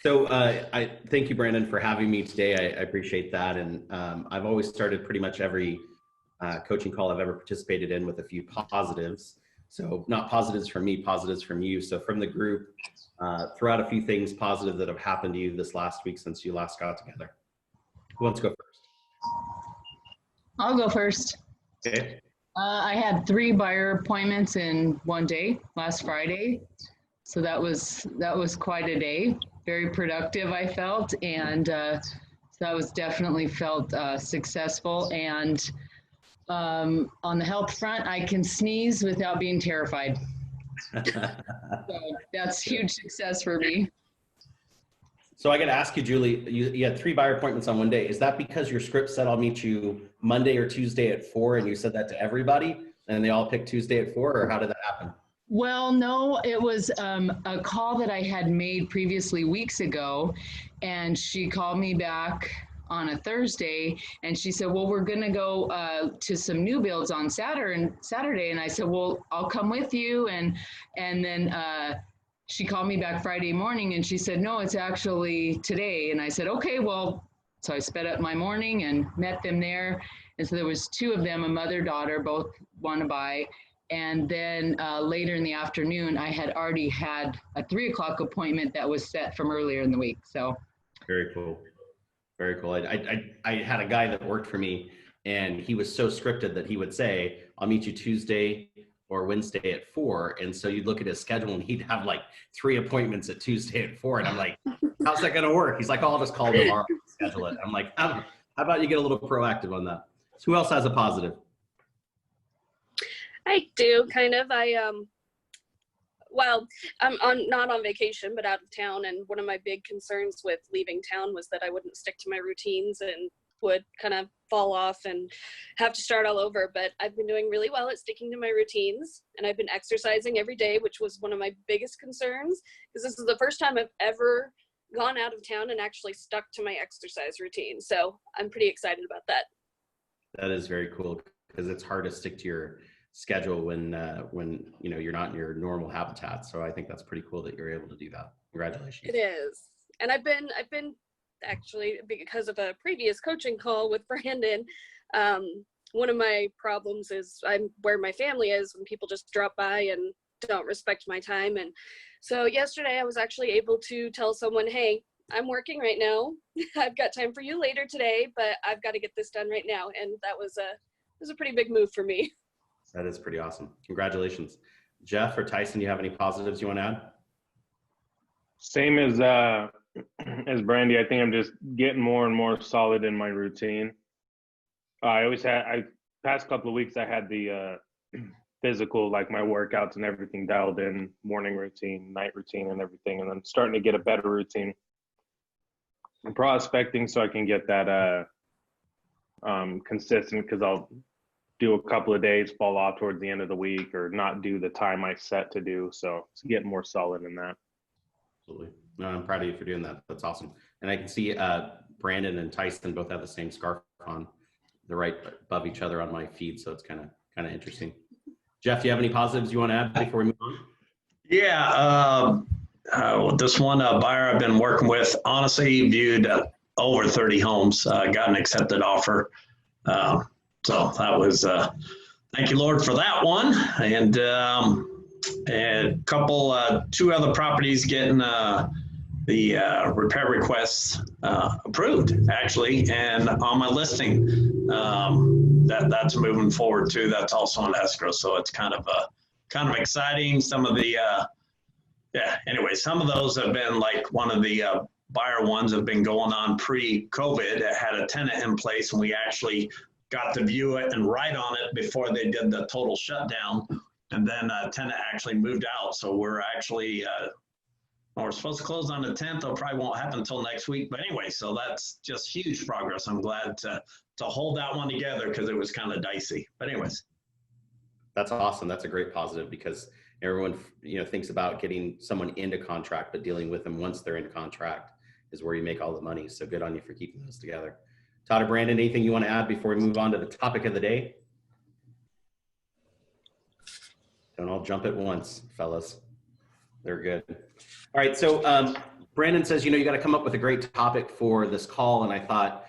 So I thank you, Brandon, for having me today. I appreciate that. And I've always started pretty much every coaching call I've ever participated in with a few positives. So not positives from me, positives from you. So from the group, throw out a few things positive that have happened to you this last week since you last got together. Who wants to go first? I'll go first. Okay. I had 3 buyer appointments in one day last Friday. So that was quite a day. Very productive, I felt. And so that was definitely felt successful. And on the health front, I can sneeze without being terrified. So that's huge success for me. So I got to ask you, Julie, you had 3 buyer appointments on one day. Is that because your script said I'll meet you Monday or Tuesday at 4 and you said that to everybody and they all picked Tuesday at 4, or how did that happen? Well, no, it was a call that I had made previously weeks ago, and she called me back on a Thursday, and she said, well, we're going to go to some new builds on Saturday. And I said, well, I'll come with you. And then she called me back Friday morning, and she said, no, it's actually today. And I said, okay, well, so I sped up my morning and met them there. And so there was 2 of them, a mother-daughter, both want to buy. And then later in the afternoon, I had already had a 3 o'clock appointment that was set from earlier in the week. So very cool. Very cool. I had a guy that worked for me, and he was so scripted that he would say, I'll meet you Tuesday or Wednesday at 4. And so you'd look at his schedule and he'd have like 3 appointments at Tuesday at 4. And I'm like, how's that going to work? He's like, oh, I'll just call tomorrow and schedule it. I'm like, how about you get a little proactive on that? So who else has a positive? I do, kind of. Well, I'm not on vacation, but out of town. And one of my big concerns with leaving town was that I wouldn't stick to my routines and would kind of fall off and have to start all over. But I've been doing really well at sticking to my routines. And I've been exercising every day, which was one of my biggest concerns, because this is the first time I've ever gone out of town and actually stuck to my exercise routine. So I'm pretty excited about that. That is very cool, because it's hard to stick to your schedule when you know you're not in your normal habitat. So I think that's pretty cool that you're able to do that. Congratulations. It is. And I've been actually, because of a previous coaching call with Brandon, one of my problems is I'm where my family is when people just drop by and don't respect my time. And so yesterday I was actually able to tell someone, hey, I'm working right now. I've got time for you later today, but I've got to get this done right now. And that was a pretty big move for me. That is pretty awesome. Congratulations. Jeff or Tyson, you have any positives you want to add? Same as Brandy. I think I'm just getting more and more solid in my routine. Past couple of weeks, I had the physical, like my workouts and everything dialed in, morning routine, night routine and everything. And I'm starting to get a better routine. I'm prospecting so I can get that consistent, because I'll do a couple of days, fall off towards the end of the week, or not do the time I set to do. So it's getting more solid in that. Absolutely. No, I'm proud of you for doing that. That's awesome. And I can see Brandon and Tyson both have the same scarf on. They're right above each other on my feed, so it's kind of interesting. Jeff, do you have any positives you want to add before we move on? Yeah, this one buyer I've been working with, honestly, viewed over 30 homes, got an accepted offer. So that was, thank you, Lord, for that one. And a couple, 2 other properties getting the repair requests approved, actually. And on my listing, that's moving forward too. That's also on escrow. So it's kind of exciting. Some of the, anyway, some of those have been like one of the buyer ones have been going on pre-COVID. It had a tenant in place, and we actually got to view it and write on it before they did the total shutdown. And then a tenant actually moved out. So we're actually, we're supposed to close on the 10th. It probably won't happen until next week. But anyway, so that's just huge progress. I'm glad to hold that one together, because it was kind of dicey. But anyways. That's awesome. That's a great positive, because everyone, thinks about getting someone into contract, but dealing with them once they're in contract is where you make all the money. So good on you for keeping those together. Todd or Brandon, anything you want to add before we move on to the topic of the day? Don't all jump at once, fellas. They're good. All right, so Brandon says, you got to come up with a great topic for this call. And I thought,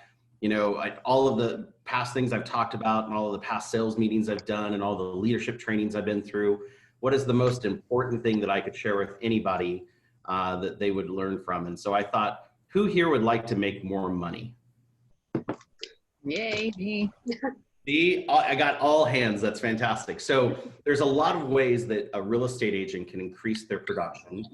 all of the past things I've talked about and all of the past sales meetings I've done and all the leadership trainings I've been through, what is the most important thing that I could share with anybody that they would learn from? And so I thought, who here would like to make more money? Yay, me. I got all hands. That's fantastic. So there's a lot of ways that a real estate agent can increase their production.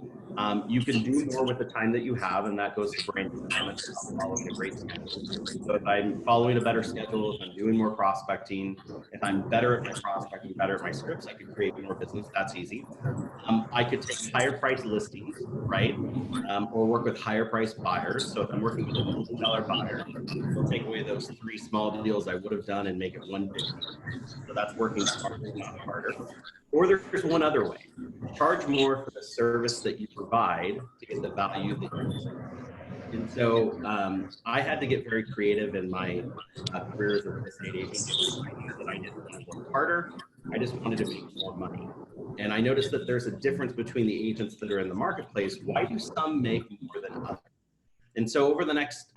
You can do more with the time that you have, and that goes to Brandon's comments about following a great schedule. So if I'm following a better schedule, if I'm doing more prospecting, if I'm better at my prospecting, better at my scripts, I could create more business. That's easy. I could take higher price listings, right? Or work with higher price buyers. So if I'm working with a $1 million buyer, I'll take away those 3 small deals I would have done and make it one big deal. So that's working smarter, not harder. Or there's one other way. Charge more for the service that you provide to get the value that you deserve. And so I had to get very creative in my career as a real estate agent. That I didn't want to work harder. I just wanted to make more money. And I noticed that there's a difference between the agents that are in the marketplace. Why do some make more than others? And so over the next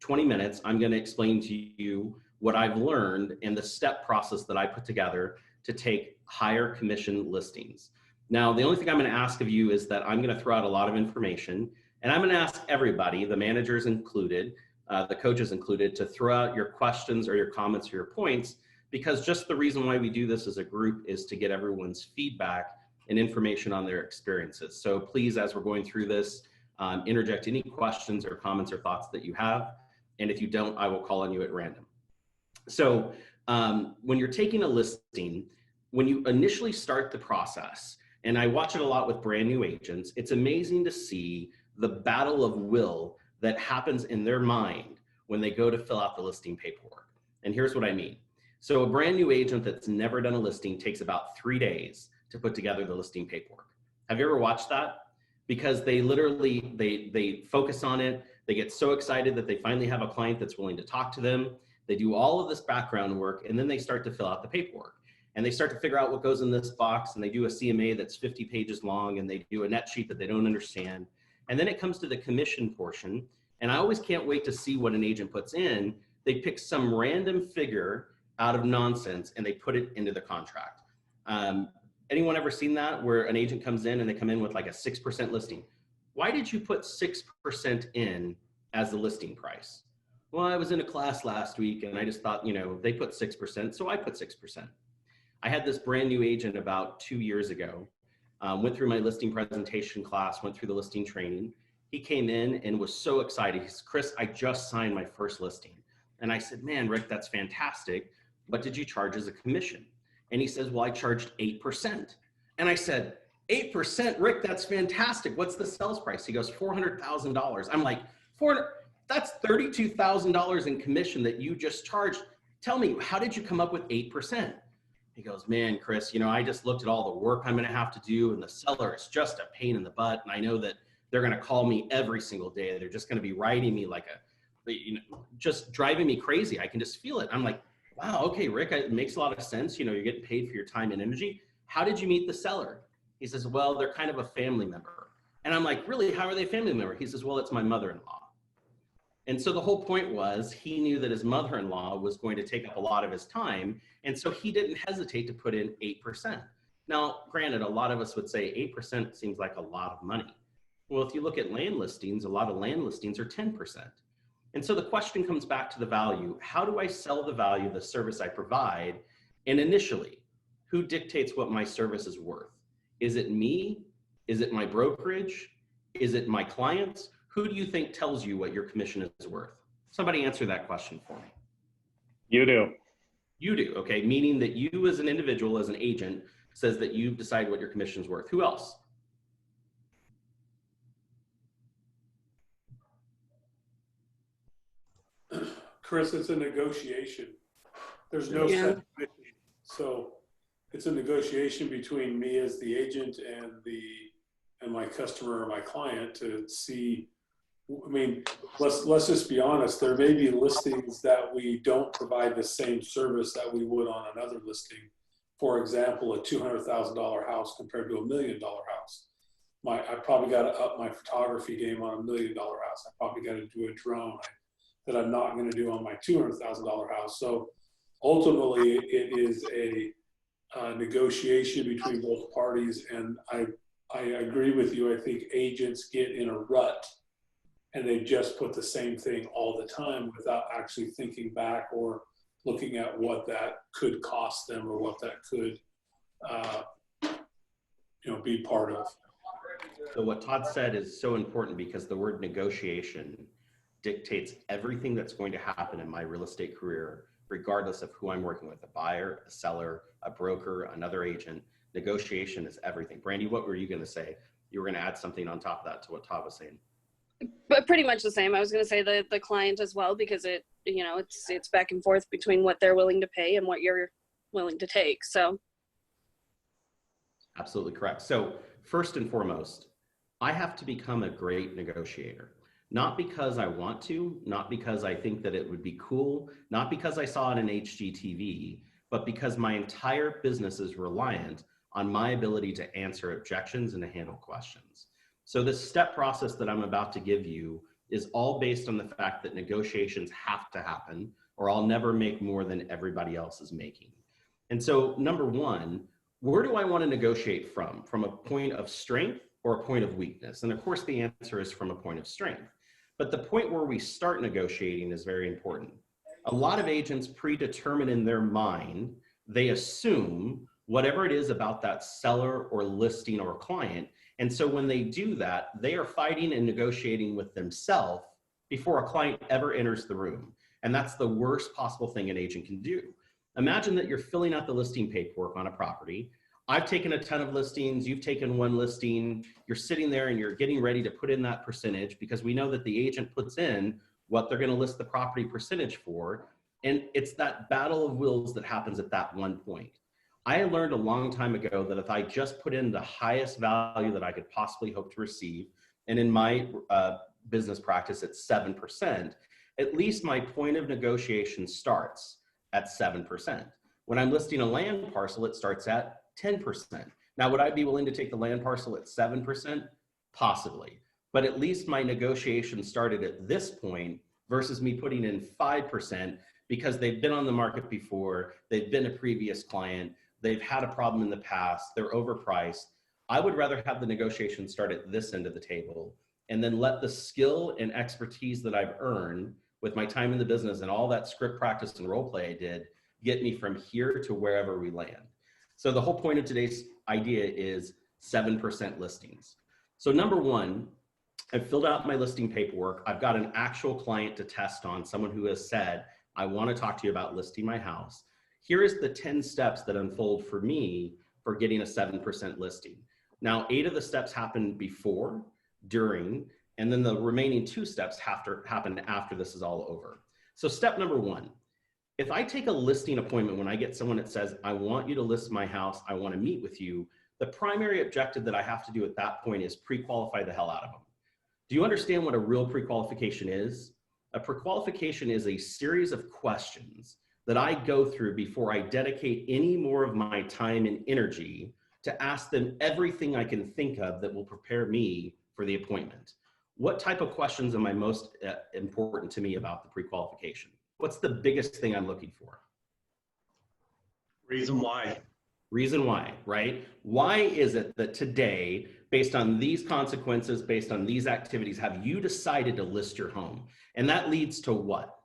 20 minutes, I'm going to explain to you what I've learned and the step process that I put together to take higher commission listings. Now, the only thing I'm going to ask of you is that I'm going to throw out a lot of information, and I'm going to ask everybody, the managers included, the coaches included, to throw out your questions or your comments or your points, because just the reason why we do this as a group is to get everyone's feedback and information on their experiences. So please, as we're going through this, interject any questions or comments or thoughts that you have. And if you don't, I will call on you at random. So when you're taking a listing, when you initially start the process, and I watch it a lot with brand new agents, it's amazing to see the battle of will that happens in their mind when they go to fill out the listing paperwork. And here's what I mean. So a brand new agent that's never done a listing takes about 3 days to put together the listing paperwork. Have you ever watched that? Because they literally, they focus on it. They get so excited that they finally have a client that's willing to talk to them. They do all of this background work, and then they start to fill out the paperwork. And they start to figure out what goes in this box, and they do a CMA that's 50 pages long, and they do a net sheet that they don't understand. And then it comes to the commission portion, and I always can't wait to see what an agent puts in. They pick some random figure out of nonsense, and they put it into the contract. Anyone ever seen that, where an agent comes in and they come in with like a 6% listing? Why did you put 6% in as the listing price? Well, I was in a class last week and I just thought, they put 6%, so I put 6%. I had this brand new agent about 2 years ago, went through my listing presentation class, went through the listing training. He came in and was so excited. He said, Chris, I just signed my first listing. And I said, man, Rick, that's fantastic. What did you charge as a commission? And he says, well, I charged 8%. And I said, 8%, Rick, that's fantastic. What's the sales price? He goes, $400,000. I'm like, that's $32,000 in commission that you just charged. Tell me, how did you come up with 8%? He goes, man, Chris, I just looked at all the work I'm going to have to do, and the seller is just a pain in the butt. And I know that they're going to call me every single day. They're just going to be writing me like just driving me crazy. I can just feel it. I'm like, wow, okay, Rick, it makes a lot of sense. You're getting paid for your time and energy. How did you meet the seller? He says, well, they're kind of a family member. And I'm like, really? How are they a family member? He says, well, it's my mother-in-law. And so the whole point was he knew that his mother-in-law was going to take up a lot of his time. And so he didn't hesitate to put in 8%. Now, granted, a lot of us would say 8% seems like a lot of money. Well, if you look at land listings, a lot of land listings are 10%. And so the question comes back to the value. How do I sell the value of the service I provide? And initially, who dictates what my service is worth? Is it me? Is it my brokerage? Is it my clients? Who do you think tells you what your commission is worth? Somebody answer that question for me. You do. You do, okay? Meaning that you as an individual, as an agent, says that you decide what your commission is worth. Who else? Chris, it's a negotiation. There's no set commission. So it's a negotiation between me as the agent and my customer or my client to see. I mean, let's just be honest. There may be listings that we don't provide the same service that we would on another listing. For example, a $200,000 house compared to $1 million house. I probably got to up my photography game on $1 million house. I probably got to do a drone that I'm not going to do on my $200,000 house. So ultimately, it is a negotiation between both parties. And I agree with you. I think agents get in a rut and they just put the same thing all the time without actually thinking back or looking at what that could cost them or what that could, be part of. So what Todd said is so important because the word negotiation dictates everything that's going to happen in my real estate career, regardless of who I'm working with, a buyer, a seller, a broker, another agent. Negotiation is everything. Brandy, what were you going to say? You were going to add something on top of that to what Todd was saying. But pretty much the same. I was going to say the client as well, because it's back and forth between what they're willing to pay and what you're willing to take. So absolutely correct. So first and foremost, I have to become a great negotiator, not because I want to, not because I think that it would be cool, not because I saw it in HGTV, but because my entire business is reliant on my ability to answer objections and to handle questions. So this step process that I'm about to give you is all based on the fact that negotiations have to happen, or I'll never make more than everybody else is making. And so number one, where do I want to negotiate from? From a point of strength or a point of weakness? And of course, the answer is from a point of strength. But the point where we start negotiating is very important. A lot of agents predetermine in their mind, they assume whatever it is about that seller or listing or client. And so when they do that, they are fighting and negotiating with themselves before a client ever enters the room. And that's the worst possible thing an agent can do. Imagine that you're filling out the listing paperwork on a property. I've taken a ton of listings, you've taken one listing, you're sitting there and you're getting ready to put in that percentage because we know that the agent puts in what they're going to list the property percentage for. And it's that battle of wills that happens at that one point. I learned a long time ago that if I just put in the highest value that I could possibly hope to receive, and in my business practice it's 7%, at least my point of negotiation starts at 7%. When I'm listing a land parcel, it starts at 10%. Now, would I be willing to take the land parcel at 7%? Possibly. But at least my negotiation started at this point versus me putting in 5% because they've been on the market before, they've been a previous client, they've had a problem in the past, they're overpriced. I would rather have the negotiation start at this end of the table and then let the skill and expertise that I've earned with my time in the business and all that script practice and role play I did get me from here to wherever we land. So the whole point of today's idea is 7% listings. So number one, I've filled out my listing paperwork. I've got an actual client to test on, someone who has said, I want to talk to you about listing my house. Here is the 10 steps that unfold for me for getting a 7% listing. Now, 8 of the steps happen before, during, and then the remaining 2 steps happen after this is all over. So step number one, if I take a listing appointment when I get someone that says, I want you to list my house, I want to meet with you, the primary objective that I have to do at that point is pre-qualify the hell out of them. Do you understand what a real pre-qualification is? A pre-qualification is a series of questions that I go through before I dedicate any more of my time and energy to ask them everything I can think of that will prepare me for the appointment. What type of questions am I most important to me about the pre-qualification? What's the biggest thing I'm looking for? Reason why. Reason why, right? Why is it that today, based on these consequences, based on these activities, have you decided to list your home? And that leads to what?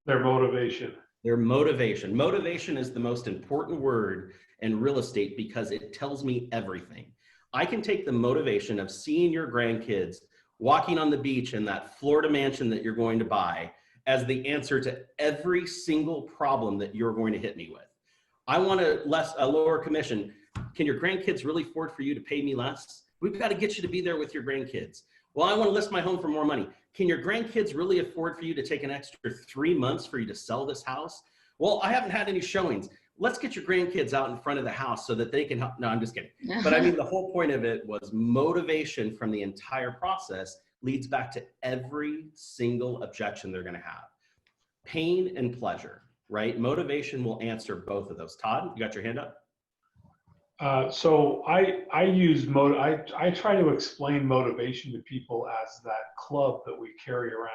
Their motivation. Their motivation. Motivation is the most important word in real estate because it tells me everything. I can take the motivation of seeing your grandkids walking on the beach in that Florida mansion that you're going to buy as the answer to every single problem that you're going to hit me with. I want a lower commission. Can your grandkids really afford for you to pay me less? We've got to get you to be there with your grandkids. Well, I want to list my home for more money. Can your grandkids really afford for you to take an extra 3 months for you to sell this house? Well, I haven't had any showings. Let's get your grandkids out in front of the house so that they can help. No, I'm just kidding. But I mean, the whole point of it was motivation from the entire process leads back to every single objection they're going to have. Pain and pleasure, right? Motivation will answer both of those. Todd, you got your hand up? So I use I try to explain motivation to people as that club that we carry around.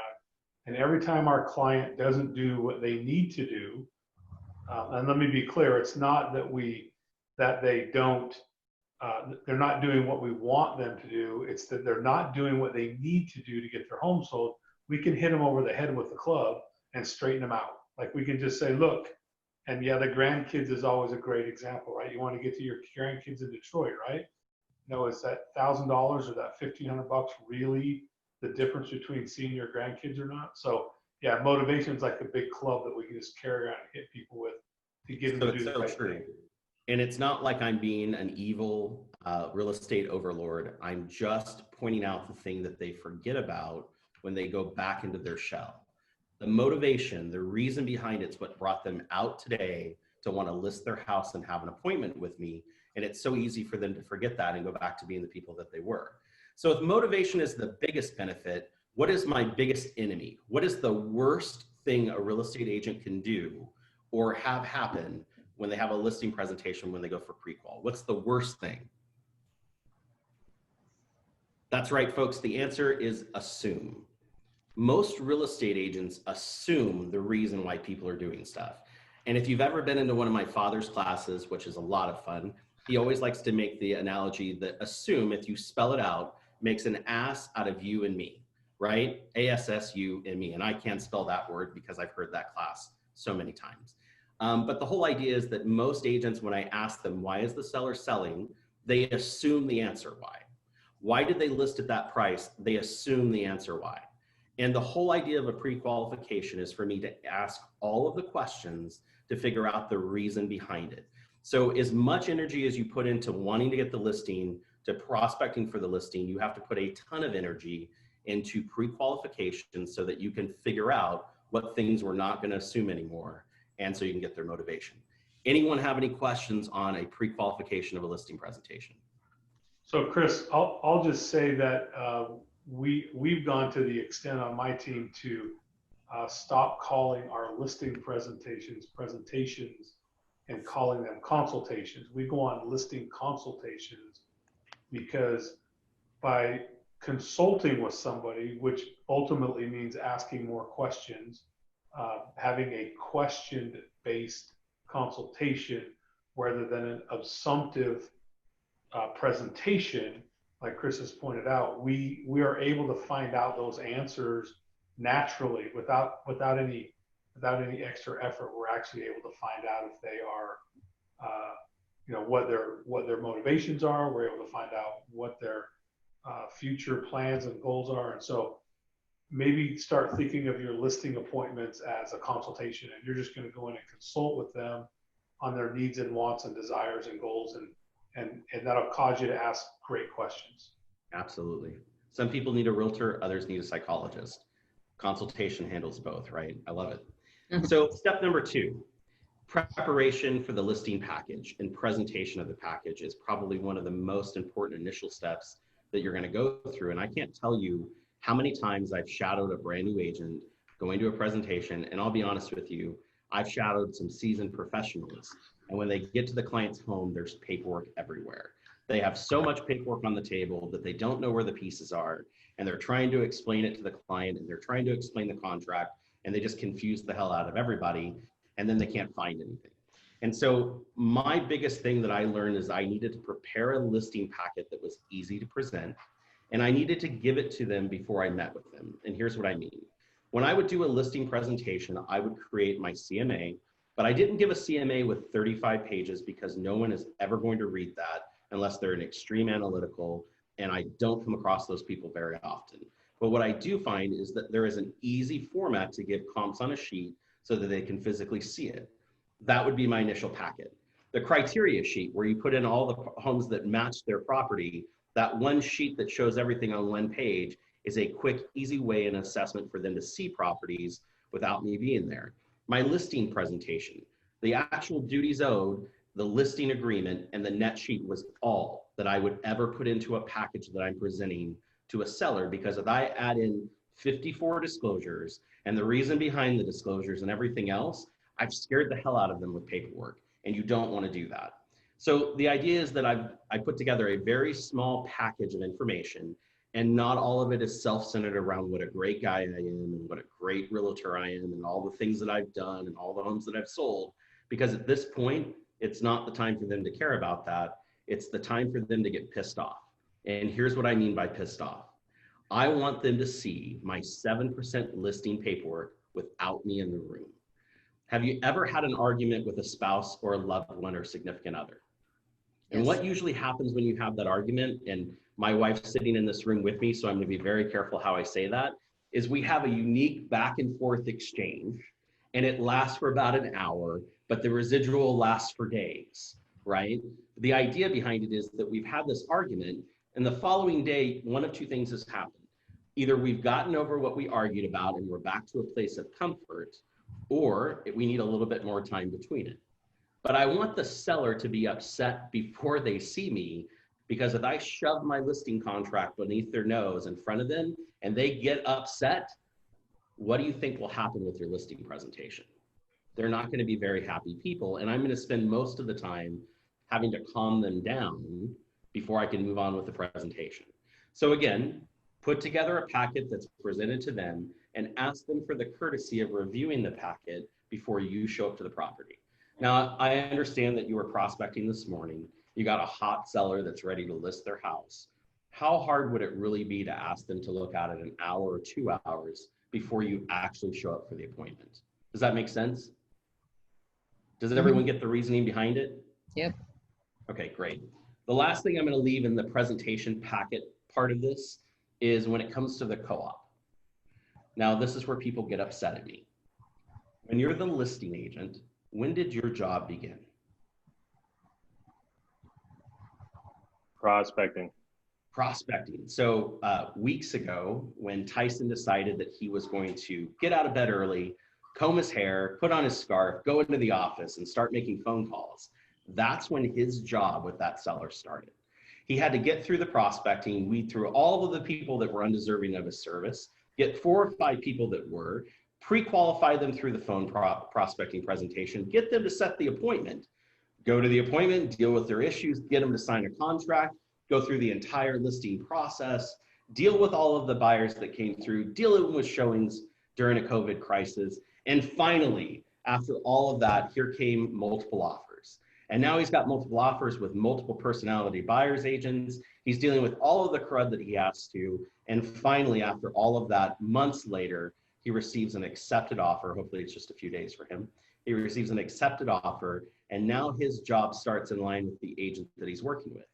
And every time our client doesn't do what they need to do, and let me be clear, it's not that they don't, they're not doing what we want them to do. It's that they're not doing what they need to do to get their home sold. We can hit them over the head with the club and straighten them out. Like we can just say, look, and yeah, the grandkids is always a great example, right? You want to get to your grandkids in Detroit, right? You know, is that $1,000 or that $1,500 really the difference between seeing your grandkids or not? So yeah, motivation is like a big club that we can just carry around and hit people with to get them to do the right thing. And it's not like I'm being an evil real estate overlord. I'm just pointing out the thing that they forget about when they go back into their shell. The motivation, the reason behind it's what brought them out today to want to list their house and have an appointment with me. And it's so easy for them to forget that and go back to being the people that they were. So if motivation is the biggest benefit, what is my biggest enemy? What is the worst thing a real estate agent can do or have happen when they have a listing presentation when they go for pre-qual? What's the worst thing? That's right, folks. The answer is assume. Most real estate agents assume the reason why people are doing stuff. And if you've ever been into one of my father's classes, which is a lot of fun, he always likes to make the analogy that assume, if you spell it out, makes an ass out of you and me, right? ASSU and me. And I can't spell that word because I've heard that class so many times. But the whole idea is that most agents, when I ask them, why is the seller selling? They assume the answer why. Why did they list at that price? They assume the answer why. And the whole idea of a pre-qualification is for me to ask all of the questions to figure out the reason behind it. So as much energy as you put into wanting to get the listing, to prospecting for the listing, you have to put a ton of energy into pre-qualification so that you can figure out what things we're not going to assume anymore, and so you can get their motivation. Anyone have any questions on a pre-qualification of a listing presentation? So Chris, I'll just say that we've gone to the extent on my team to stop calling our listing presentations and calling them consultations. We go on listing consultations because by consulting with somebody, which ultimately means asking more questions, having a question-based consultation rather than an assumptive presentation, like Chris has pointed out, we are able to find out those answers naturally without any extra effort. We're actually able to find out if they are, what their motivations are. We're able to find out what their future plans and goals are. And so maybe start thinking of your listing appointments as a consultation, and you're just going to go in and consult with them on their needs and wants and desires and goals, and that'll cause you to ask great questions. Absolutely. Some people need a realtor, others need a psychologist. Consultation handles both, right? I love it. Mm-hmm. So step number 2, preparation for the listing package and presentation of the package is probably one of the most important initial steps that you're going to go through. And I can't tell you how many times I've shadowed a brand new agent going to a presentation. And I'll be honest with you, I've shadowed some seasoned professionals. And when they get to the client's home, there's paperwork everywhere. They have so much paperwork on the table that they don't know where the pieces are. And they're trying to explain it to the client, and they're trying to explain the contract, and they just confuse the hell out of everybody. And then they can't find anything. And so my biggest thing that I learned is I needed to prepare a listing packet that was easy to present. And I needed to give it to them before I met with them. And here's what I mean. When I would do a listing presentation, I would create my CMA, but I didn't give a CMA with 35 pages because no one is ever going to read that unless they're an extreme analytical, and I don't come across those people very often. But what I do find is that there is an easy format to give comps on a sheet so that they can physically see it. That would be my initial packet. The criteria sheet, where you put in all the homes that match their property, that one sheet that shows everything on one page is a quick, easy way and assessment for them to see properties without me being there. My listing presentation, the actual duties owed, the listing agreement, and the net sheet was all that I would ever put into a package that I'm presenting to a seller, because if I add in 54 disclosures and the reason behind the disclosures and everything else, I've scared the hell out of them with paperwork, and you don't want to do that. So the idea is that I put together a very small package of information, and not all of it is self-centered around what a great guy I am and what a great realtor I am and all the things that I've done and all the homes that I've sold. Because at this point, it's not the time for them to care about that. It's the time for them to get pissed off. And here's what I mean by pissed off. I want them to see my 7% listing paperwork without me in the room. Have you ever had an argument with a spouse or a loved one or significant other? And what usually happens when you have that argument, and my wife's sitting in this room with me, so I'm going to be very careful how I say that, is we have a unique back and forth exchange, and it lasts for about an hour, but the residual lasts for days, right? The idea behind it is that we've had this argument, and the following day, one of two things has happened. Either we've gotten over what we argued about and we're back to a place of comfort, or we need a little bit more time between it. But I want the seller to be upset before they see me, because if I shove my listing contract beneath their nose in front of them and they get upset, what do you think will happen with your listing presentation? They're not going to be very happy people, and I'm going to spend most of the time having to calm them down before I can move on with the presentation. So again, put together a packet that's presented to them and ask them for the courtesy of reviewing the packet before you show up to the property. Now, I understand that you were prospecting this morning. You got a hot seller that's ready to list their house. How hard would it really be to ask them to look at it an hour or 2 hours before you actually show up for the appointment? Does that make sense? Does everyone get the reasoning behind it? Yep. Okay, great. The last thing I'm going to leave in the presentation packet part of this is when it comes to the co-op. Now, this is where people get upset at me. When you're the listing agent, when did your job begin? Prospecting. Prospecting. So weeks ago, when Tyson decided that he was going to get out of bed early, comb his hair, put on his scarf, go into the office and start making phone calls, that's when his job with that seller started. He had to get through the prospecting, weed through all of the people that were undeserving of his service, get 4 or 5 people that were, pre-qualify them through the phone prospecting presentation, get them to set the appointment, go to the appointment, deal with their issues, get them to sign a contract, go through the entire listing process, deal with all of the buyers that came through, dealing with showings during a COVID crisis. And finally, after all of that, here came multiple offers. And now he's got multiple offers with multiple personality buyers agents. He's dealing with all of the crud that he has to. And finally, after all of that, months later, he receives an accepted offer. Hopefully it's just a few days for him. He receives an accepted offer, and now his job starts in line with the agent that he's working with.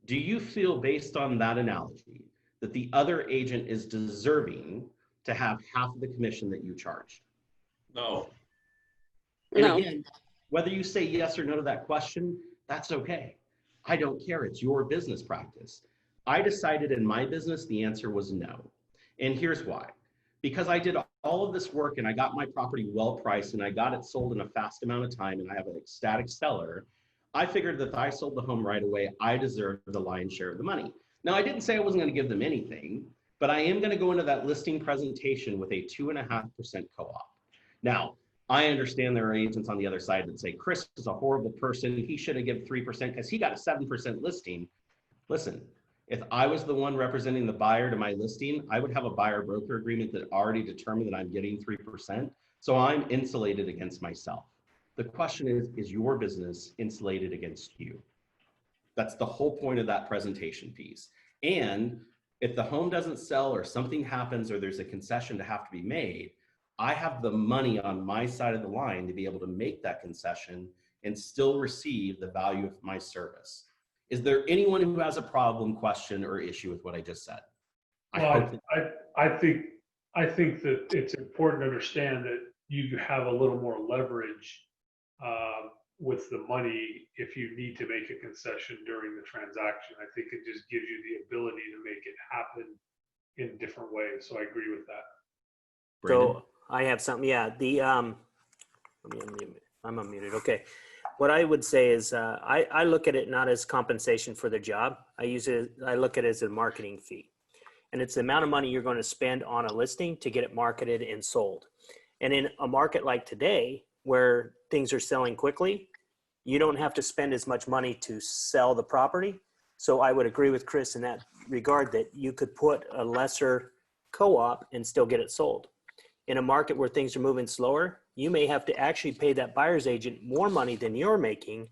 Do you feel, based on that analogy, that the other agent is deserving to have half of the commission that you charged? No. And No. again, whether you say yes or no to that question, that's okay. I don't care. It's your business practice. I decided in my business the answer was no. And here's why. Because I did all of this work and I got my property well priced and I got it sold in a fast amount of time and I have an ecstatic seller, I figured that if I sold the home right away, I deserved the lion's share of the money. Now, I didn't say I wasn't going to give them anything, but I am going to go into that listing presentation with a 2.5% co-op. Now, I understand there are agents on the other side that say, Chris is a horrible person. He should have given 3% because he got a 7% listing. Listen, if I was the one representing the buyer to my listing, I would have a buyer broker agreement that already determined that I'm getting 3%. So I'm insulated against myself. The question is your business insulated against you? That's the whole point of that presentation piece. And if the home doesn't sell or something happens or there's a concession to have to be made, I have the money on my side of the line to be able to make that concession and still receive the value of my service. Is there anyone who has a problem, question, or issue with what I just said? Well, I think that it's important to understand that you have a little more leverage with the money if you need to make a concession during the transaction. I think it just gives you the ability to make it happen in different ways. So I agree with that. Brandon? So I have something. Yeah. Let me unmute. I'm unmuted. Okay. What I would say is I look at it not as compensation for the job. I look at it as a marketing fee. And it's the amount of money you're going to spend on a listing to get it marketed and sold. And in a market like today, where things are selling quickly, you don't have to spend as much money to sell the property. So I would agree with Chris in that regard that you could put a lesser co-op and still get it sold. In a market where things are moving slower, you may have to actually pay that buyer's agent more money than you're making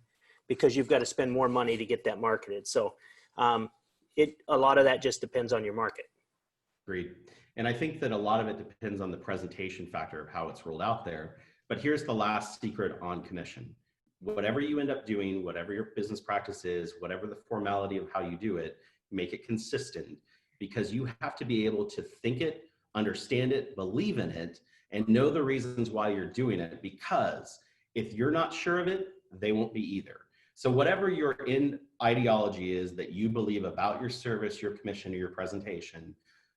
because you've got to spend more money to get that marketed. So a lot of that just depends on your market. Agreed. And I think that a lot of it depends on the presentation factor of how it's rolled out there. But here's the last secret on commission. Whatever you end up doing, whatever your business practice is, whatever the formality of how you do it, make it consistent, because you have to be able to think it, understand it, believe in it, and know the reasons why you're doing it. Because if you're not sure of it, they won't be either. So whatever your end ideology is that you believe about your service, your commission, or your presentation,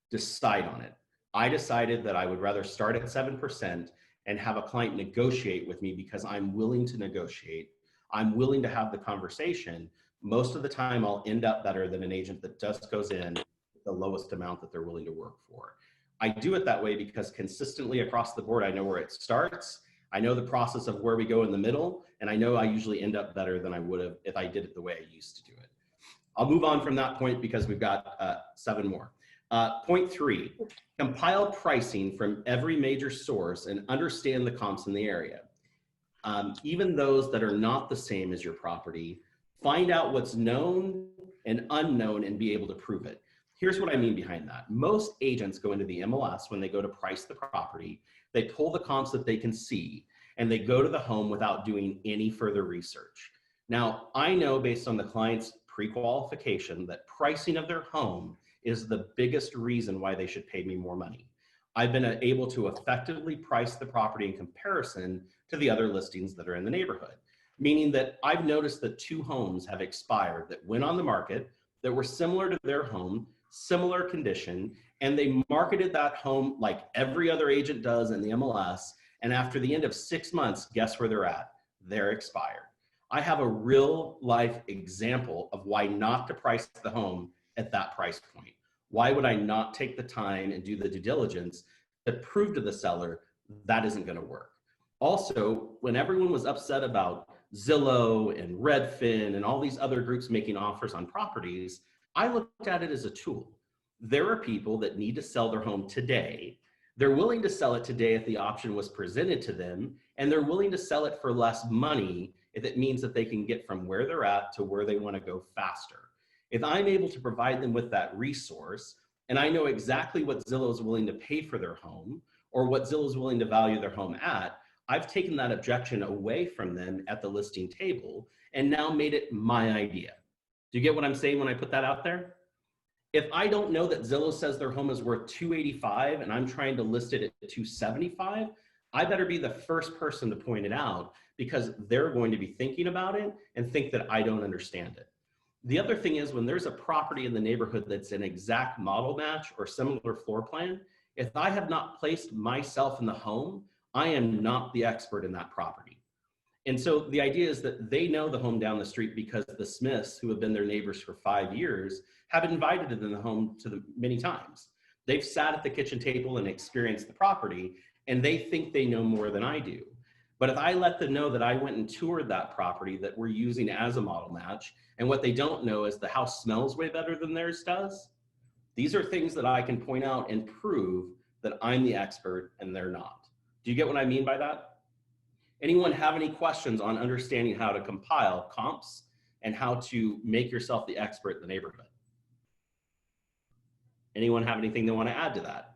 decide on it. I decided that I would rather start at 7% and have a client negotiate with me because I'm willing to negotiate. I'm willing to have the conversation. Most of the time, I'll end up better than an agent that just goes in with the lowest amount that they're willing to work for. I do it that way because consistently across the board, I know where it starts. I know the process of where we go in the middle, and I know I usually end up better than I would have if I did it the way I used to do it. I'll move on from that point because we've got 7 more. Point 3, compile pricing from every major source and understand the comps in the area. Even those that are not the same as your property, find out what's known and unknown and be able to prove it. Here's what I mean behind that. Most agents go into the MLS when they go to price the property, they pull the comps that they can see, and they go to the home without doing any further research. Now, I know based on the client's pre-qualification that pricing of their home is the biggest reason why they should pay me more money. I've been able to effectively price the property in comparison to the other listings that are in the neighborhood, meaning that I've noticed that 2 homes have expired that went on the market that were similar to their home, similar condition, and they marketed that home like every other agent does in the MLS. And after the end of 6 months, guess where they're at? They're expired. I have a real life example of why not to price the home at that price point. Why would I not take the time and do the due diligence to prove to the seller that isn't going to work? Also, when everyone was upset about Zillow and Redfin and all these other groups making offers on properties, I looked at it as a tool. There are people that need to sell their home today. They're willing to sell it today if the option was presented to them, and they're willing to sell it for less money if it means that they can get from where they're at to where they want to go faster. If I'm able to provide them with that resource, and I know exactly what Zillow is willing to pay for their home or what Zillow is willing to value their home at, I've taken that objection away from them at the listing table and now made it my idea. Do you get what I'm saying when I put that out there? If I don't know that Zillow says their home is worth $285 and I'm trying to list it at $275, I better be the first person to point it out because they're going to be thinking about it and think that I don't understand it. The other thing is when there's a property in the neighborhood that's an exact model match or similar floor plan, if I have not placed myself in the home, I am not the expert in that property. And so the idea is that they know the home down the street because the Smiths, who have been their neighbors for 5 years, have invited them in the home to them many times. They've sat at the kitchen table and experienced the property, and they think they know more than I do. But if I let them know that I went and toured that property that we're using as a model match, and what they don't know is the house smells way better than theirs does, these are things that I can point out and prove that I'm the expert and they're not. Do you get what I mean by that? Anyone have any questions on understanding how to compile comps and how to make yourself the expert in the neighborhood? Anyone have anything they want to add to that?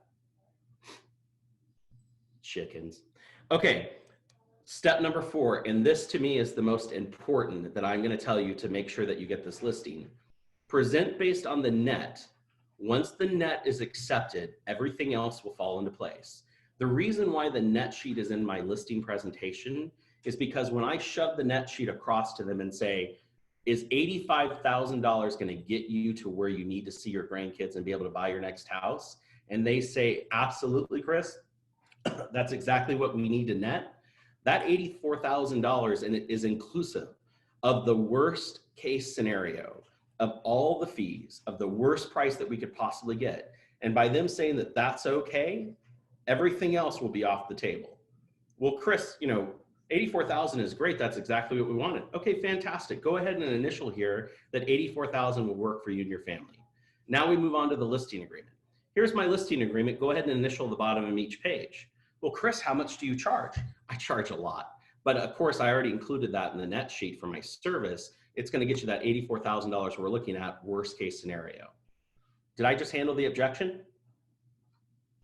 Chickens. Okay, step number 4, and this to me is the most important that I'm going to tell you to make sure that you get this listing. Present based on the net. Once the net is accepted, everything else will fall into place. The reason why the net sheet is in my listing presentation is because when I shove the net sheet across to them and say, is $85,000 going to get you to where you need to see your grandkids and be able to buy your next house? And they say, absolutely, Chris, that's exactly what we need to net. That $84,000 is inclusive of the worst case scenario, of all the fees, of the worst price that we could possibly get. And by them saying that that's okay, everything else will be off the table. Well, Chris, 84,000 is great. That's exactly what we wanted. Okay, fantastic. Go ahead and initial here that 84,000 will work for you and your family. Now we move on to the listing agreement. Here's my listing agreement. Go ahead and initial the bottom of each page. Well, Chris, how much do you charge? I charge a lot. But of course, I already included that in the net sheet for my service. It's going to get you that $84,000 we're looking at, worst case scenario. Did I just handle the objection?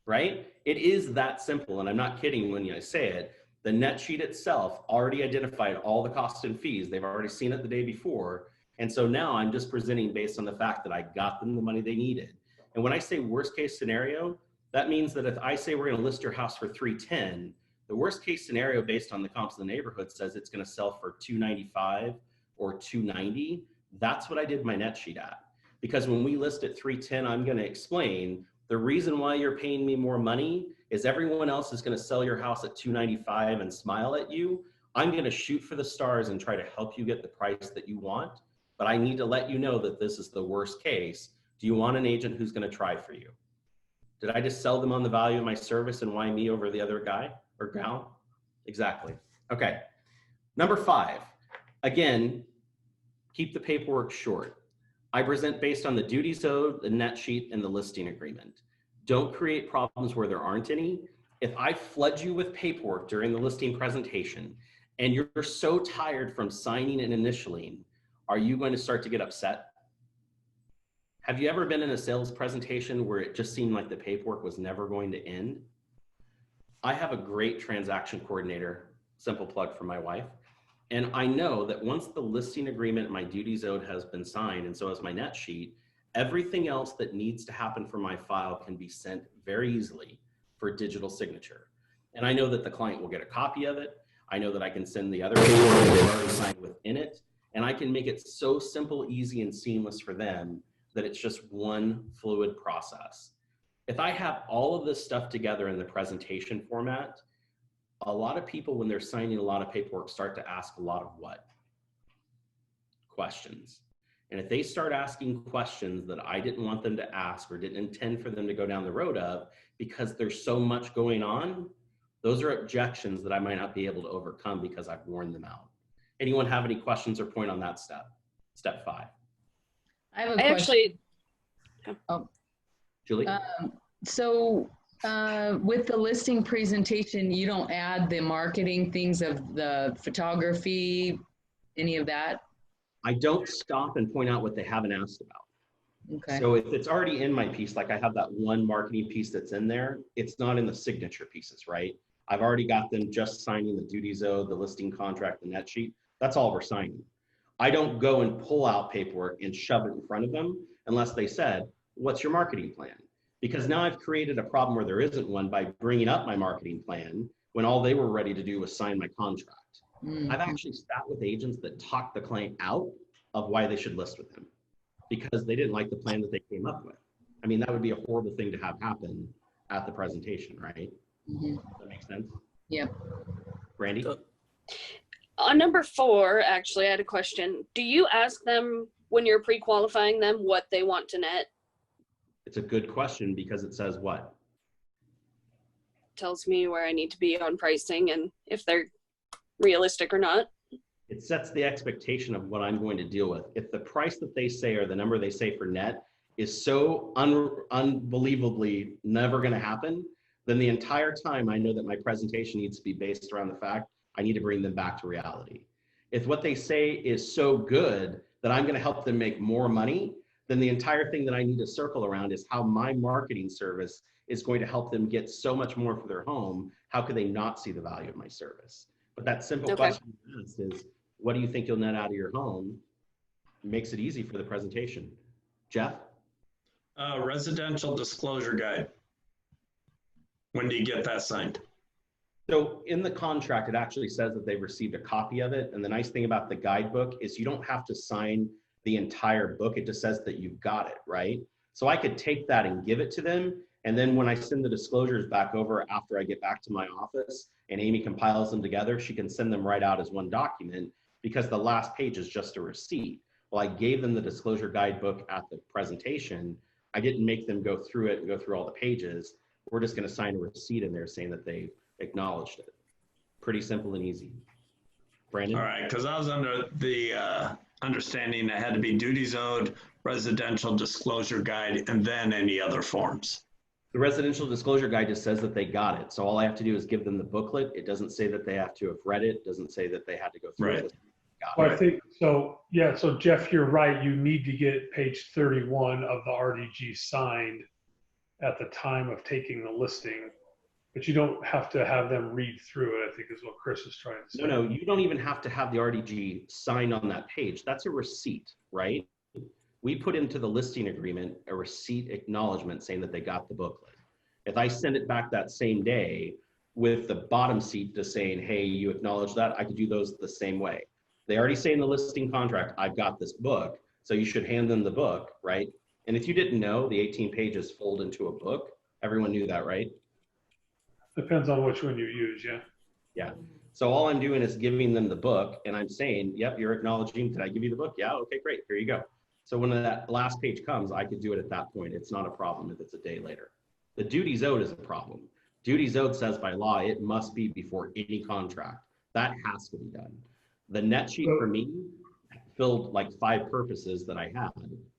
Right? It is that simple, and I'm not kidding when I say it. The net sheet itself already identified all the costs and fees. They've already seen it the day before. And so now I'm just presenting based on the fact that I got them the money they needed. And when I say worst case scenario, that means that if I say we're going to list your house for 310, the worst case scenario based on the comps in the neighborhood says it's going to sell for 295 or 290. That's what I did my net sheet at. Because when we list at 310, I'm going to explain the reason why you're paying me more money is everyone else is going to sell your house at 295 and smile at you. I'm going to shoot for the stars and try to help you get the price that you want. But I need to let you know that this is the worst case. Do you want an agent who's going to try for you? Did I just sell them on the value of my service and why me over the other guy or gal? Exactly. Okay. Number 5, again, keep the paperwork short. I present based on the duties owed, the net sheet, and the listing agreement. Don't create problems where there aren't any. If I flood you with paperwork during the listing presentation and you're so tired from signing and initialing, are you going to start to get upset? Have you ever been in a sales presentation where it just seemed like the paperwork was never going to end? I have a great transaction coordinator, simple plug for my wife. And I know that once the listing agreement, my duties owed has been signed, and so has my net sheet, everything else that needs to happen for my file can be sent very easily for digital signature. And I know that the client will get a copy of it. I know that I can send the other paperwork they've already signed within it. And I can make it so simple, easy, and seamless for them that it's just one fluid process. If I have all of this stuff together in the presentation format, a lot of people, when they're signing a lot of paperwork, start to ask a lot of what? Questions. And if they start asking questions that I didn't want them to ask or didn't intend for them to go down the road of because there's so much going on, those are objections that I might not be able to overcome because I've warned them out. Anyone have any questions or point on that step? Step 5. I have a question. Actually, Julie? With the listing presentation, you don't add the marketing things of the photography, any of that? I don't stop and point out what they haven't asked about. Okay. So if it's already in my piece, like I have that one marketing piece that's in there, it's not in the signature pieces, right? I've already got them just signing the duties owed, the listing contract, the net sheet. That's all we're signing. I don't go and pull out paperwork and shove it in front of them unless they said, what's your marketing plan? Because now I've created a problem where there isn't one by bringing up my marketing plan when all they were ready to do was sign my contract. I've actually sat with agents that talked the client out of why they should list with them because they didn't like the plan that they came up with. I mean, that would be a horrible thing to have happen at the presentation, right? Does that make sense? Yep. Brandy? on number 4, actually, I had a question. Do you ask them when you're pre-qualifying them what they want to net? It's a good question because it says what? Tells me where I need to be on pricing and if they're realistic or not. It sets the expectation of what I'm going to deal with. If the price that they say or the number they say for net is so unbelievably never going to happen, then the entire time I know that my presentation needs to be based around the fact I need to bring them back to reality. If what they say is so good that I'm going to help them make more money, then the entire thing that I need to circle around is how my marketing service is going to help them get so much more for their home. How could they not see the value of my service? But that simple question is, what do you think you'll net out of your home? Makes it easy for the presentation. Jeff? Residential disclosure guide. When do you get that signed? So in the contract, it actually says that they've received a copy of it. And the nice thing about the guidebook is you don't have to sign the entire book. It just says that you've got it, right? So I could take that and give it to them. And then when I send the disclosures back over after I get back to my office and Amy compiles them together, she can send them right out as one document because the last page is just a receipt. Well, I gave them the disclosure guidebook at the presentation. I didn't make them go through it and go through all the pages. We're just going to sign a receipt in there saying that they acknowledged it. Pretty simple and easy. Brandon? All right, because I was under the understanding it had to be duties owed, residential disclosure guide, and then any other forms. The residential disclosure guide just says that they got it. So all I have to do is give them the booklet. It doesn't say that they have to have read it. It doesn't say that they had to go through Right. it. Got Well, it. I think, so, yeah, so Jeff, you're right. You need to get page 31 of the RDG signed at the time of taking the listing, but you don't have to have them read through it, I think is what Chris is trying to say. No, you don't even have to have the RDG signed on that page. That's a receipt, right? We put into the listing agreement a receipt acknowledgement saying that they got the booklet. If I send it back that same day with the bottom seat just saying, hey, you acknowledge that, I could do those the same way. They already say in the listing contract, I've got this book, so you should hand them the book, right? And if you didn't know, the 18 pages fold into a book. Everyone knew that, right? Depends on which one you use, yeah. Yeah. So all I'm doing is giving them the book and I'm saying, yep, you're acknowledging, did I give you the book? Yeah, okay, great, here you go. So when that last page comes, I could do it at that point. It's not a problem if it's a day later. The duties owed is a problem. Duties owed says by law, it must be before any contract. That has to be done. The net sheet for me filled like 5 purposes that I had.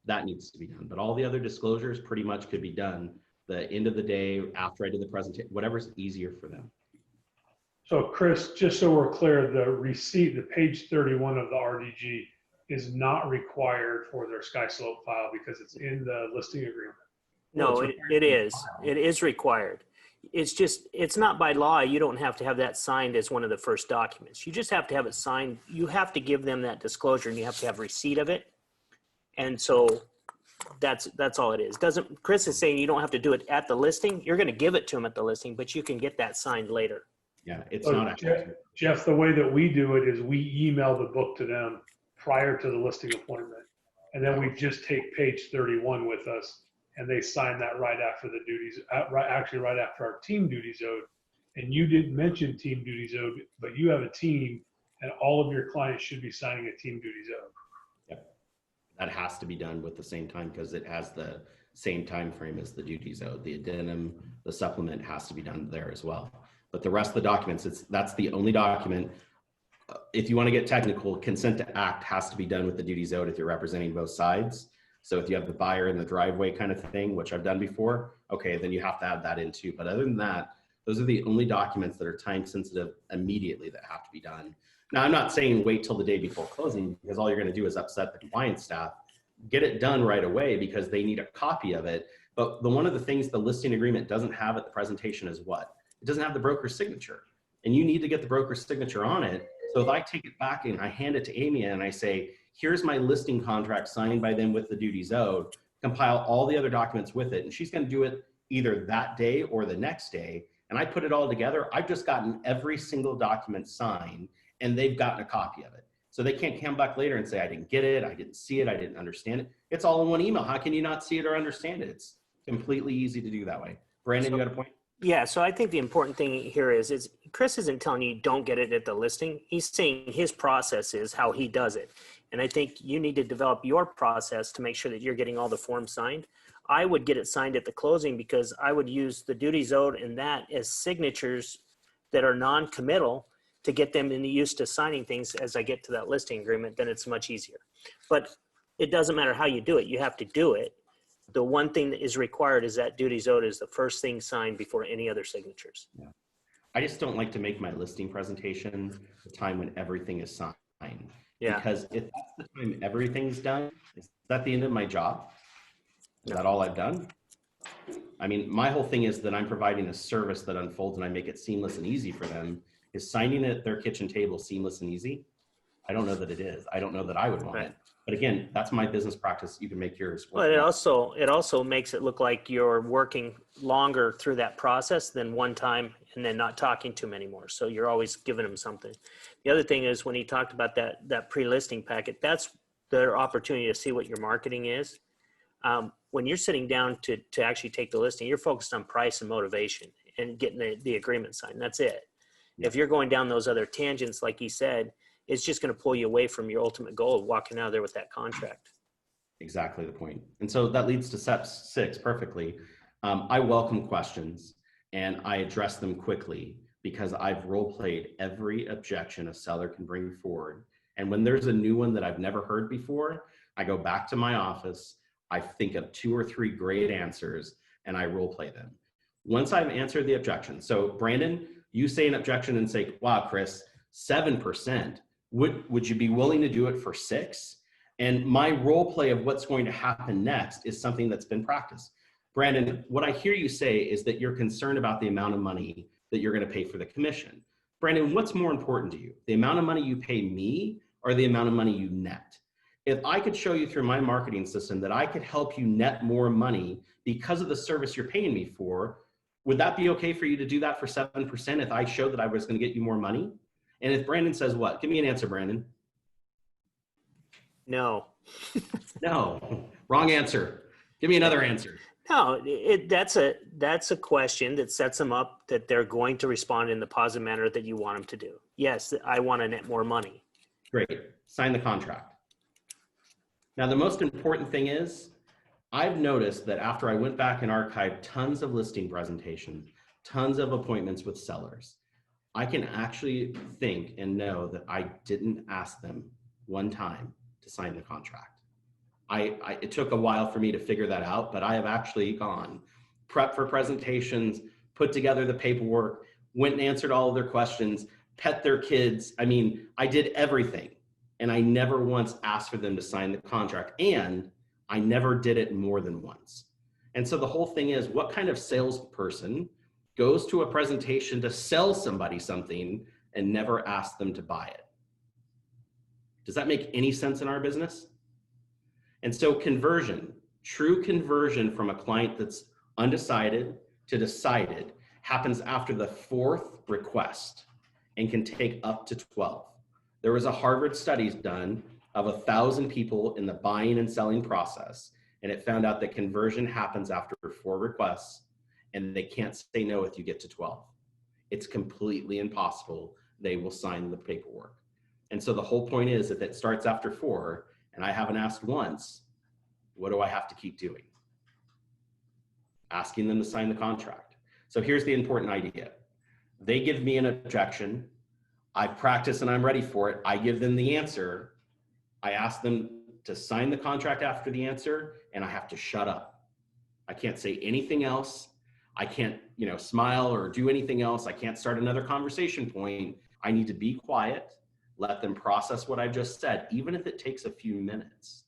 That needs to be done. But all the other disclosures pretty much could be done the end of the day after I did the presentation, whatever's easier for them. So Chris, just so we're clear, the receipt, the page 31 of the RDG is not required for their Sky Slope file because it's in the listing agreement. No, it is required. It's just, it's not by law. You don't have to have that signed as one of the first documents. You just have to have it signed. You have to give them that disclosure and you have to have receipt of it. And so that's all it is. Chris is saying you don't have to do it at the listing. You're going to give it to them at the listing, but you can get that signed later. Yeah, it's So not a Jeff, the way that we do it is we email the book to them prior to the listing appointment. And then we just take page 31 with us and they sign that right after the duties, right after our team duties owed. And you didn't mention team duties owed, but you have a team and all of your clients should be signing a team duties owed. Yep. That has to be done with the same time because it has the same time frame as the duties owed. The addendum, the supplement has to be done there as well. But the rest of the documents, that's the only document. If you want to get technical, consent to act has to be done with the duties owed if you're representing both sides. So if you have the buyer in the driveway kind of thing, which I've done before, okay, then you have to add that in too. But other than that, those are the only documents that are time sensitive immediately that have to be done. Now, I'm not saying wait till the day before closing because all you're going to do is upset the compliance staff. Get it done right away because they need a copy of it. But one of the things the listing agreement doesn't have at the presentation is what? It doesn't have the broker's signature. And you need to get the broker's signature on it. So if I take it back and I hand it to Amy and I say, here's my listing contract signed by them with the duties owed, compile all the other documents with it. And she's going to do it either that day or the next day. And I put it all together. I've just gotten every single document signed and they've gotten a copy of it. So they can't come back later and say, I didn't get it. I didn't see it. I didn't understand it. It's all in one email. How can you not see it or understand it? It's completely easy to do that way. Brandon, you got a point? Yeah, so I think the important thing here is Chris isn't telling you don't get it at the listing. He's saying his process is how he does it. And I think you need to develop your process to make sure that you're getting all the forms signed. I would get it signed at the closing because I would use the duties owed and that as signatures that are non-committal to get them used to signing things as I get to that listing agreement, then it's much easier. But it doesn't matter how you do it. You have to do it. The one thing that is required is that duties owed is the first thing signed before any other signatures. Yeah. I just don't like to make my listing presentation the time when everything is signed. Yeah. Because if that's the time everything's done, is that the end of my job? Is that all I've done? I mean, my whole thing is that I'm providing a service that unfolds and I make it seamless and easy for them. Is signing at their kitchen table seamless and easy? I don't know that it is. I don't know that I would want it. But again, that's my business practice. You can make yours. But it also makes it look like you're working longer through that process than one time and then not talking to them anymore. So you're always giving them something. The other thing is when he talked about that pre-listing packet, that's their opportunity to see what your marketing is. When you're sitting down to actually take the listing, you're focused on price and motivation and getting the agreement signed. That's it. Yeah. If you're going down those other tangents, like he said, it's just going to pull you away from your ultimate goal of walking out of there with that contract. Exactly the point. And so that leads to step 6 perfectly. I welcome questions and I address them quickly. because I've role played every objection a seller can bring forward. And when there's a new one that I've never heard before, I go back to my office, I think of 2 or 3 great answers, and I role play them. Once I've answered the objection, so Brandon, you say an objection and say, wow, Chris, 7%, would you be willing to do it for 6? And my role play of what's going to happen next is something that's been practiced. Brandon, what I hear you say is that you're concerned about the amount of money that you're going to pay for the commission. Brandon, what's more important to you? The amount of money you pay me or the amount of money you net? If I could show you through my marketing system that I could help you net more money because of the service you're paying me for, would that be okay for you to do that for 7% if I showed that I was going to get you more money? And if Brandon says what? Give me an answer, Brandon. No. No, wrong answer. Give me another answer. No, that's a question that sets them up that they're going to respond in the positive manner that you want them to do. Yes, I want to net more money. Great, sign the contract. Now, the most important thing is, I've noticed that after I went back and archived tons of listing presentations, tons of appointments with sellers, I can actually think and know that I didn't ask them one time to sign the contract. It took a while for me to figure that out, but I have actually gone, prep for presentations, put together the paperwork, went and answered all of their questions, pet their kids. I mean, I did everything. And I never once asked for them to sign the contract. And I never did it more than once. And so the whole thing is, what kind of salesperson goes to a presentation to sell somebody something and never ask them to buy it? Does that make any sense in our business? And so conversion, true conversion from a client that's undecided to decided happens after the 4th request and can take up to 12. There was a Harvard study done of 1,000 people in the buying and selling process, and it found out that conversion happens after 4 requests, and they can't say no if you get to 12. It's completely impossible. They will sign the paperwork. And so the whole point is, if it starts after 4 and I haven't asked once, what do I have to keep doing? Asking them to sign the contract. So here's the important idea. They give me an objection. I've practiced and I'm ready for it. I give them the answer. I ask them to sign the contract after the answer, and I have to shut up. I can't say anything else. I can't, smile or do anything else. I can't start another conversation point. I need to be quiet, let them process what I just said, even if it takes a few minutes,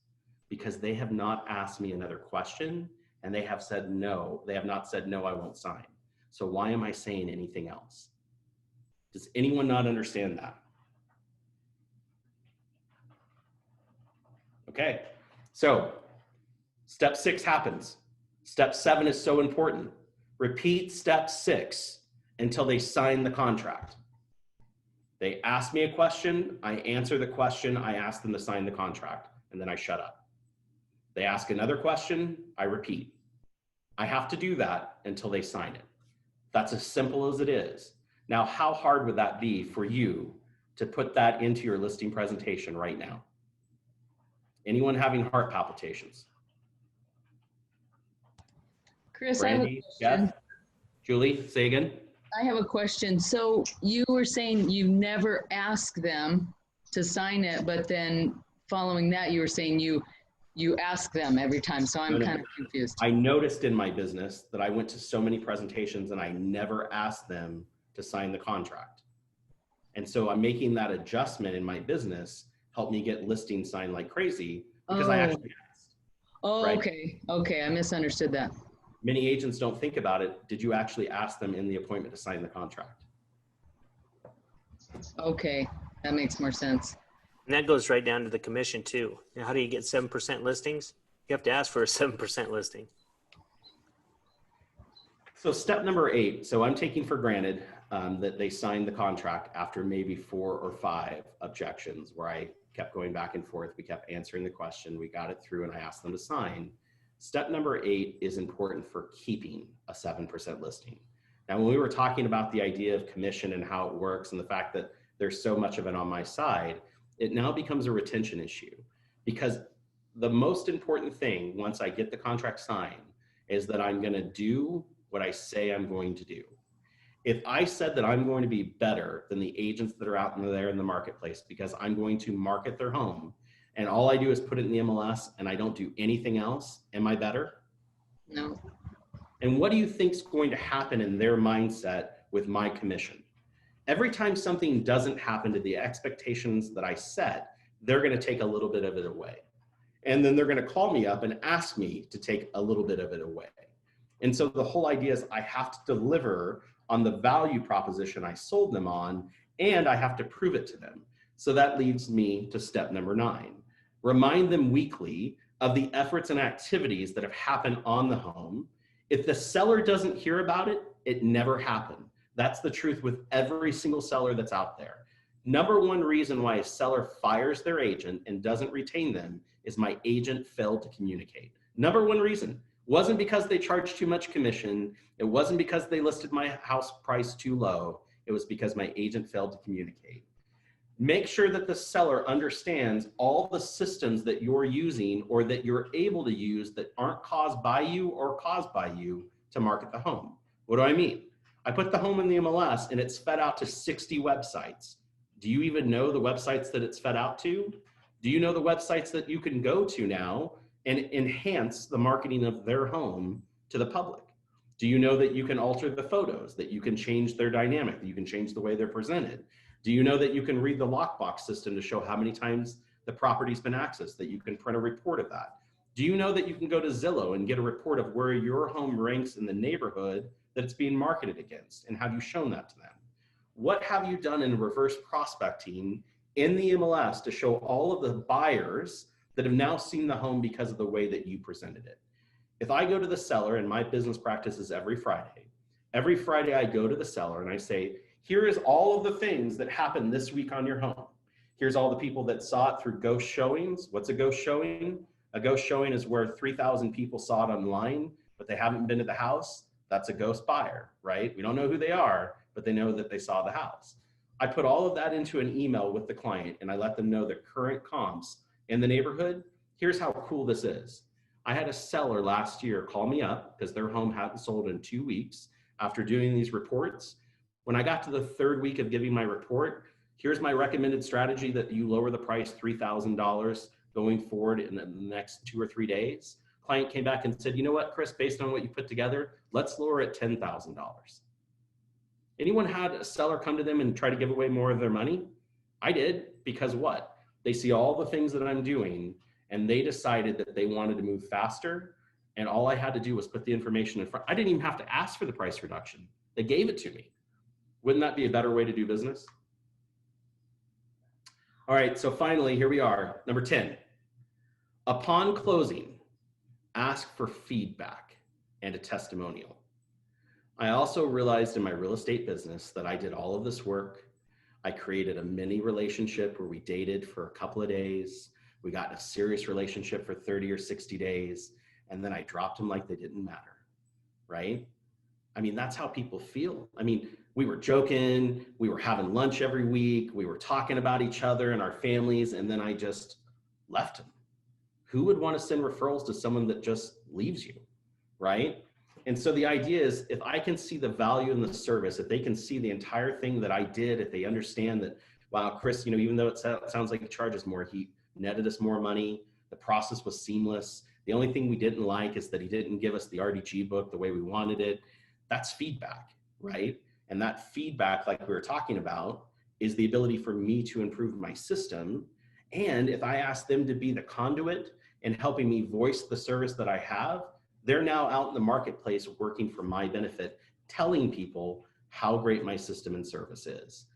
because they have not asked me another question and they have said no. They have not said, no, I won't sign. So why am I saying anything else? Does anyone not understand that? Okay, so step 6 happens. Step 7 is so important. Repeat step 6 until they sign the contract. They ask me a question, I answer the question, I ask them to sign the contract, and then I shut up. They ask another question, I repeat. I have to do that until they sign it. That's as simple as it is. Now, how hard would that be for you to put that into your listing presentation right now? Anyone having heart palpitations? Chris, Brandy, Jeff, Julie, say again. I have a question. So you were saying you never ask them to sign it, but then following that, you were saying you ask them every time. So I'm kind of confused. I noticed in my business that I went to so many presentations and I never asked them to sign the contract. And so I'm making that adjustment in my business, help me get listings signed like crazy because I actually asked. Oh, right? okay. Okay. I misunderstood that. Many agents don't think about it. Did you actually ask them in the appointment to sign the contract? Okay. That makes more sense. And that goes right down to the commission too. Now, how do you get 7% listings? You have to ask for a 7% listing. So step number 8. So I'm taking for granted that they signed the contract after maybe 4 or 5 objections where I kept going back and forth. We kept answering the question. We got it through and I asked them to sign. Step number 8 is important for keeping a 7% listing. Now, when we were talking about the idea of commission and how it works and the fact that there's so much of it on my side, it now becomes a retention issue, because the most important thing once I get the contract signed is that I'm going to do what I say I'm going to do. If I said that I'm going to be better than the agents that are out there in the marketplace because I'm going to market their home and all I do is put it in the MLS and I don't do anything else, am I better? No. And what do you think is going to happen in their mindset with my commission? Every time something doesn't happen to the expectations that I set, they're going to take a little bit of it away. And then they're going to call me up and ask me to take a little bit of it away. And so the whole idea is I have to deliver on the value proposition I sold them on, and I have to prove it to them. So that leads me to step number 9. Remind them weekly of the efforts and activities that have happened on the home. If the seller doesn't hear about it, it never happened. That's the truth with every single seller that's out there. Number one reason why a seller fires their agent and doesn't retain them is my agent failed to communicate. Number one reason. Wasn't because they charged too much commission. It wasn't because they listed my house price too low. It was because my agent failed to communicate. Make sure that the seller understands all the systems that you're using or that you're able to use that aren't caused by you or caused by you to market the home. What do I mean? I put the home in the MLS and it's fed out to 60 websites. Do you even know the websites that it's fed out to? Do you know the websites that you can go to now and enhance the marketing of their home to the public? Do you know that you can alter the photos, that you can change their dynamic, that you can change the way they're presented? Do you know that you can read the lockbox system to show how many times the property's been accessed, that you can print a report of that? Do you know that you can go to Zillow and get a report of where your home ranks in the neighborhood that it's being marketed against? And have you shown that to them? What have you done in reverse prospecting in the MLS to show all of the buyers that have now seen the home because of the way that you presented it? If I go to the seller, and my business practice is every Friday I go to the seller and I say, here is all of the things that happened this week on your home. Here's all the people that saw it through ghost showings. What's a ghost showing? A ghost showing is where 3,000 people saw it online, but they haven't been to the house. That's a ghost buyer, right? We don't know who they are, but they know that they saw the house. I put all of that into an email with the client and I let them know the current comps in the neighborhood. Here's how cool this is. I had a seller last year call me up because their home hadn't sold in 2 weeks after doing these reports. When I got to the 3rd week of giving my report, here's my recommended strategy that you lower the price $3,000 going forward in the next 2 or 3 days. Client came back and said, you know what, Chris, based on what you put together, let's lower it $10,000. Anyone had a seller come to them and try to give away more of their money? I did, because what? They see all the things that I'm doing and they decided that they wanted to move faster. And all I had to do was put the information in front. I didn't even have to ask for the price reduction. They gave it to me. Wouldn't that be a better way to do business? All right, so finally, here we are. Number 10, upon closing, ask for feedback and a testimonial. I also realized in my real estate business that I did all of this work. I created a mini relationship where we dated for a couple of days. We got in a serious relationship for 30 or 60 days. And then I dropped them like they didn't matter, right? I mean, that's how people feel. I mean, we were joking, we were having lunch every week, we were talking about each other and our families, and then I just left them. Who would want to send referrals to someone that just leaves you, right? And so the idea is, if I can see the value in the service, if they can see the entire thing that I did, if they understand that, wow, Chris, you know, even though it sounds like he charges more, he netted us more money, the process was seamless. The only thing we didn't like is that he didn't give us the RDG book the way we wanted it. That's feedback, right? And that feedback, like we were talking about, is the ability for me to improve my system. And if I ask them to be the conduit and helping me voice the service that I have, they're now out in the marketplace working for my benefit, telling people how great my system and service is.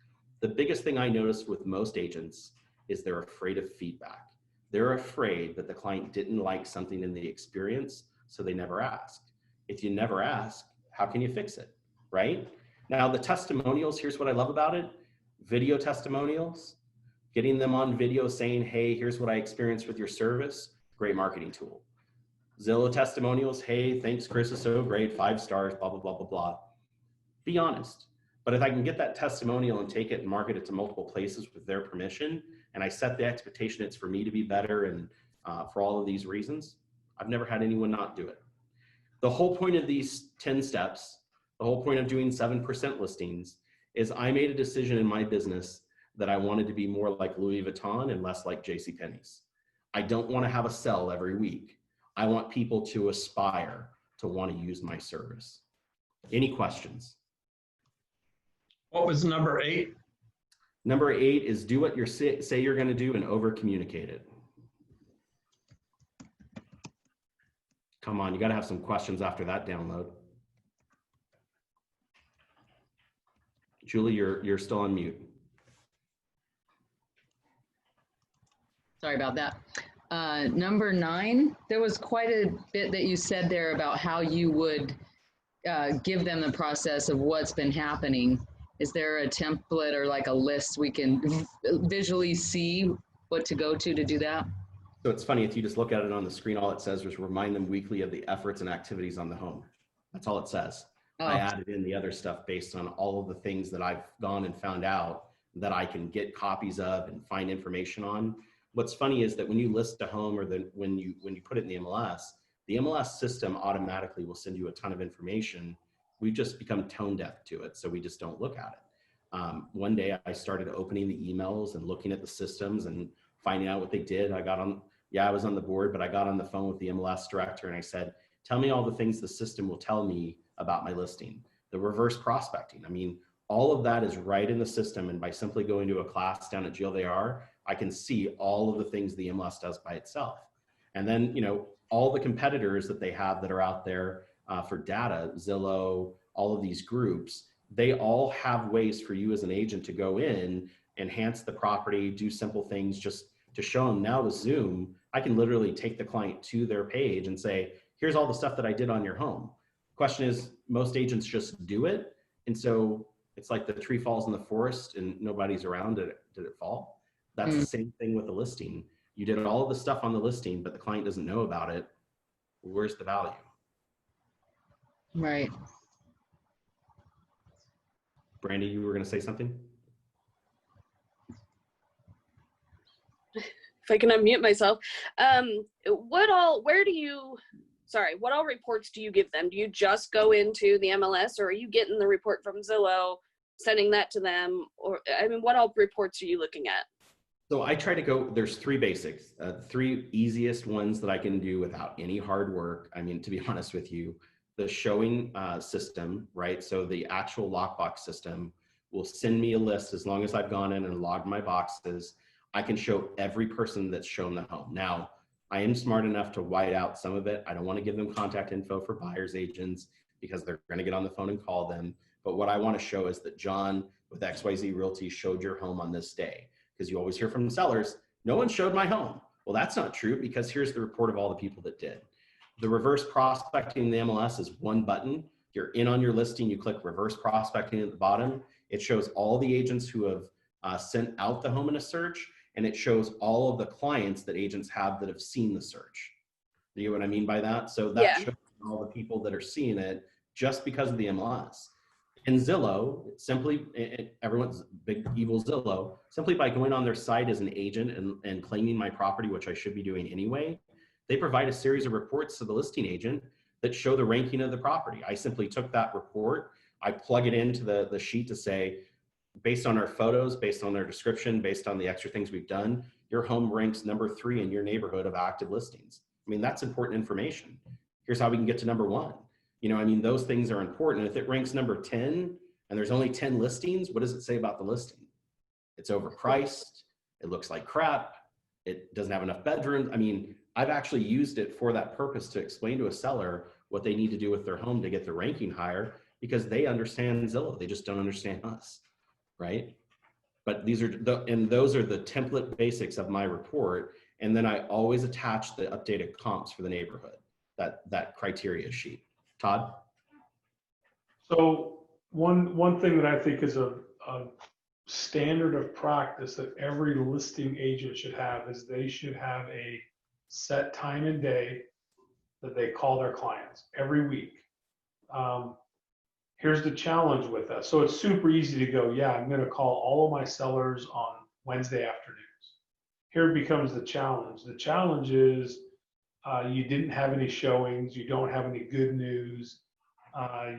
The biggest thing I noticed with most agents is they're afraid of feedback. They're afraid that the client didn't like something in the experience, so they never asked. If you never ask, how can you fix it, right? Now, the testimonials, here's what I love about it. Video testimonials, getting them on video saying, hey, here's what I experienced with your service, great marketing tool. Zillow testimonials, hey, thanks, Chris is so great, 5 stars, blah, blah, blah, blah, blah. Be honest. But if I can get that testimonial and take it and market it to multiple places with their permission, and I set the expectation it's for me to be better and for all of these reasons, I've never had anyone not do it. The whole point of these 10 steps The whole point of doing 7% listings is I made a decision in my business that I wanted to be more like Louis Vuitton and less like JCPenney's. I don't want to have a sell every week. I want people to aspire to want to use my service. Any questions? What was number 8? Number 8 is do what you say you're going to do and over communicate it. Come on, you got to have some questions after that download. Julie, you're still on mute. Sorry about that. Number 9, there was quite a bit that you said there about how you would give them the process of what's been happening. Is there a template or like a list we can visually see what to go to do that? So it's funny, if you just look at it on the screen, all it says is remind them weekly of the efforts and activities on the home. That's all it says. Oh. I added in the other stuff based on all of the things that I've gone and found out that I can get copies of and find information on. What's funny is that when you list a home or when you put it in the MLS system automatically will send you a ton of information. We've just become tone deaf to it, so we just don't look at it. One day I started opening the emails and looking at the systems and finding out what they did. I was on the board, but I got on the phone with the MLS director and I said, tell me all the things the system will tell me about my listing. The reverse prospecting. I mean, all of that is right in the system. And by simply going to a class down at GLDR, I can see all of the things the MLS does by itself. And then, all the competitors that they have that are out there for data, Zillow, all of these groups, they all have ways for you as an agent to go in, enhance the property, do simple things just to show them. Now with Zoom, I can literally take the client to their page and say, here's all the stuff that I did on your home. Question is, most agents just do it. And so it's like the tree falls in the forest and nobody's around. Did it fall? That's the same thing with the listing. You did all of the stuff on the listing, but the client doesn't know about it. Where's the value? Right. Brandy, you were going to say something? If I can unmute myself. What all reports do you give them? Do you just go into the MLS, or are you getting the report from Zillow, sending that to them? Or, what all reports are you looking at? So I try to go, there's 3 basics, 3 easiest ones that I can do without any hard work. To be honest with you, the showing system, right? So the actual lockbox system will send me a list as long as I've gone in and logged my boxes. I can show every person that's shown the home. Now, I am smart enough to white out some of it. I don't want to give them contact info for buyers agents because they're going to get on the phone and call them. But what I want to show is that John with XYZ Realty showed your home on this day. Because you always hear from sellers, no one showed my home. Well, that's not true because here's the report of all the people that did. The reverse prospecting in the MLS is one button. You're in on your listing, you click reverse prospecting at the bottom. It shows all the agents who have sent out the home in a search, and it shows all of the clients that agents have that have seen the search. Do you know what I mean by that? So that shows all the people that are seeing it just because of the MLS. In Zillow, everyone's big evil Zillow, simply by going on their site as an agent and claiming my property, which I should be doing anyway, they provide a series of reports to the listing agent that show the ranking of the property. I simply took that report, I plug it into the sheet to say, based on our photos, based on their description, based on the extra things we've done, your home ranks number 3 in your neighborhood of active listings. That's important information. Here's how we can get to number 1. Those things are important. If it ranks number 10 and there's only 10 listings, what does it say about the listing? It's overpriced. It looks like crap. It doesn't have enough bedrooms. I've actually used it for that purpose to explain to a seller what they need to do with their home to get the ranking higher because they understand Zillow. They just don't understand us, right? But those are the template basics of my report. And then I always attach the updated comps for the neighborhood, that criteria sheet. Todd? So one thing that I think is a standard of practice that every listing agent should have is they should have a set time and day that they call their clients every week. Here's the challenge with that. So it's super easy to go, yeah, I'm going to call all of my sellers on Wednesday afternoons. Here becomes the challenge. The challenge is you didn't have any showings. You don't have any good news.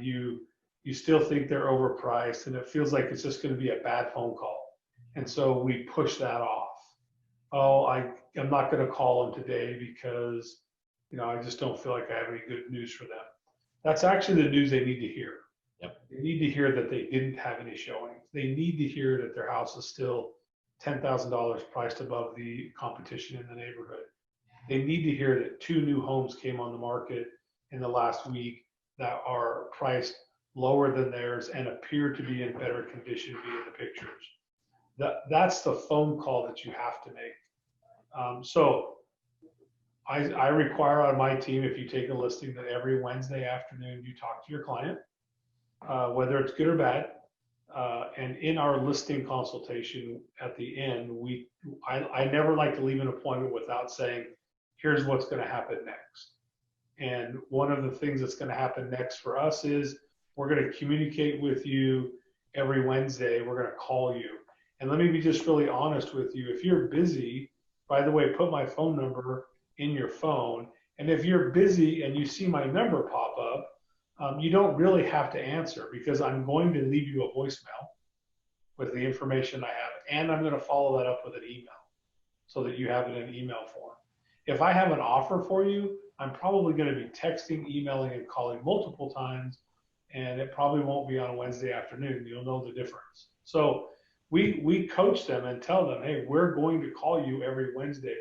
You you still think they're overpriced, and it feels like it's just going to be a bad phone call. And so we push that off. Oh, I'm not going to call them today because, I just don't feel like I have any good news for them. That's actually the news they need to hear. Yep. They need to hear that they didn't have any showings. They need to hear that their house is still $10,000 priced above the competition in the neighborhood. They need to hear that 2 new homes came on the market in the last week that are priced lower than theirs and appear to be in better condition via the pictures. That's the phone call that you have to make. So I require on my team, if you take a listing, that every Wednesday afternoon you talk to your client, whether it's good or bad. And in our listing consultation at the end, I never like to leave an appointment without saying, here's what's going to happen next. And one of the things that's going to happen next for us is we're going to communicate with you every Wednesday. We're going to call you. And let me be just really honest with you. If you're busy, by the way, put my phone number in your phone. And if you're busy and you see my number pop up, you don't really have to answer, because I'm going to leave you a voicemail with the information I have. And I'm going to follow that up with an email so that you have it in email form. If I have an offer for you, I'm probably going to be texting, emailing, and calling multiple times. And it probably won't be on a Wednesday afternoon. You'll know the difference. So we coach them and tell them, hey, we're going to call you every Wednesday.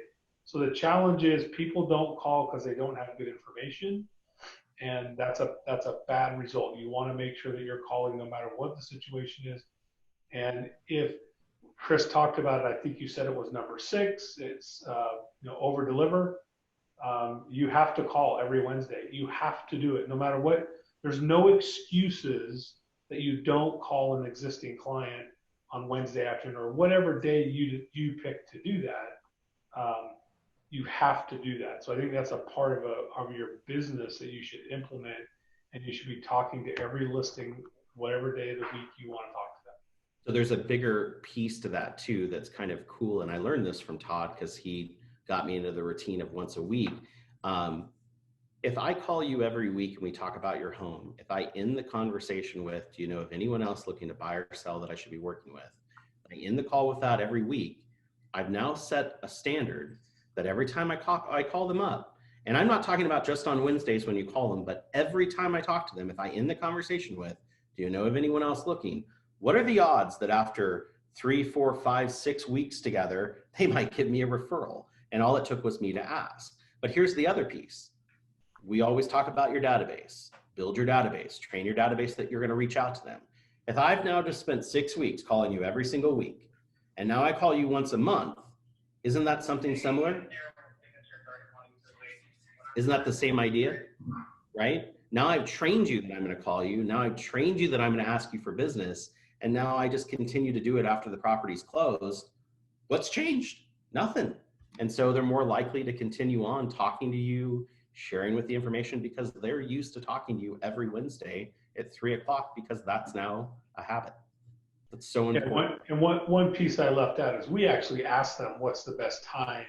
So the challenge is people don't call because they don't have good information. And that's a bad result. You want to make sure that you're calling no matter what the situation is. And if Chris talked about it, I think you said it was number 6. It's over deliver. You have to call every Wednesday. You have to do it no matter what. There's no excuses that you don't call an existing client on Wednesday afternoon or whatever day you pick to do that. You have to do that. So I think that's a part of your business that you should implement, and you should be talking to every listing, whatever day of the week you want to talk to them. So there's a bigger piece to that too that's kind of cool. And I learned this from Todd because he got me into the routine of once a week. If I call you every week and we talk about your home, if I end the conversation with, do you know of anyone else looking to buy or sell that I should be working with? I end the call with that every week. I've now set a standard that every time I call them up, and I'm not talking about just on Wednesdays when you call them, but every time I talk to them, if I end the conversation with, do you know of anyone else looking? What are the odds that after 3, 4, 5, 6 weeks together, they might give me a referral? And all it took was me to ask. But here's the other piece. We always talk about your database. Build your database, train your database that you're going to reach out to them. If I've now just spent 6 weeks calling you every single week, and now I call you once a month, isn't that something similar? Isn't that the same idea, right? Now I've trained you that I'm going to call you. Now I've trained you that I'm going to ask you for business. And now I just continue to do it after the property's closed. What's changed? Nothing. And so they're more likely to continue on talking to you, sharing with the information, because they're used to talking to you every Wednesday at 3 o'clock, because that's now a habit. That's so important. And one piece I left out is we actually ask them what's the best time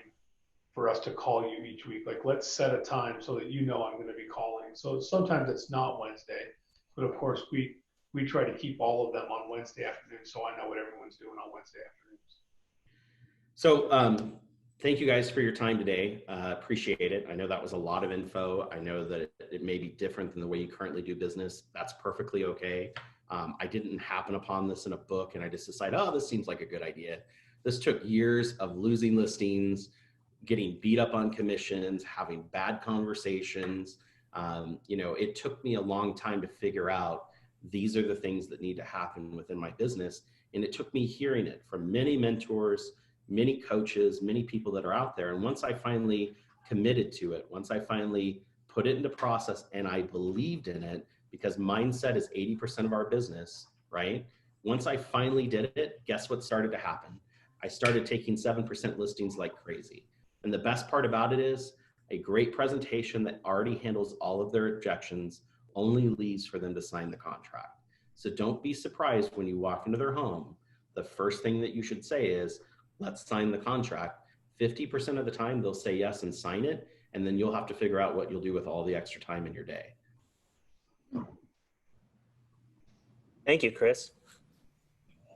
for us to call you each week. Like, let's set a time so that you know I'm going to be calling. So sometimes it's not Wednesday, but of course we try to keep all of them on Wednesday afternoon, so I know what everyone's doing on Wednesday afternoons. So thank you guys for your time today. Appreciate it. I know that was a lot of info. I know that it may be different than the way you currently do business. That's perfectly okay. I didn't happen upon this in a book and I just decided, oh, this seems like a good idea. This took years of losing listings, getting beat up on commissions, having bad conversations. It took me a long time to figure out these are the things that need to happen within my business. And it took me hearing it from many mentors, many coaches, many people that are out there. And once I finally committed to it, once I finally put it into process and I believed in it, because mindset is 80% of our business, right? Once I finally did it, guess what started to happen? I started taking 7% listings like crazy. And the best part about it is a great presentation that already handles all of their objections only leaves for them to sign the contract. So don't be surprised when you walk into their home. The first thing that you should say is, let's sign the contract. 50% of the time they'll say yes and sign it. And then you'll have to figure out what you'll do with all the extra time in your day. Thank you, Chris.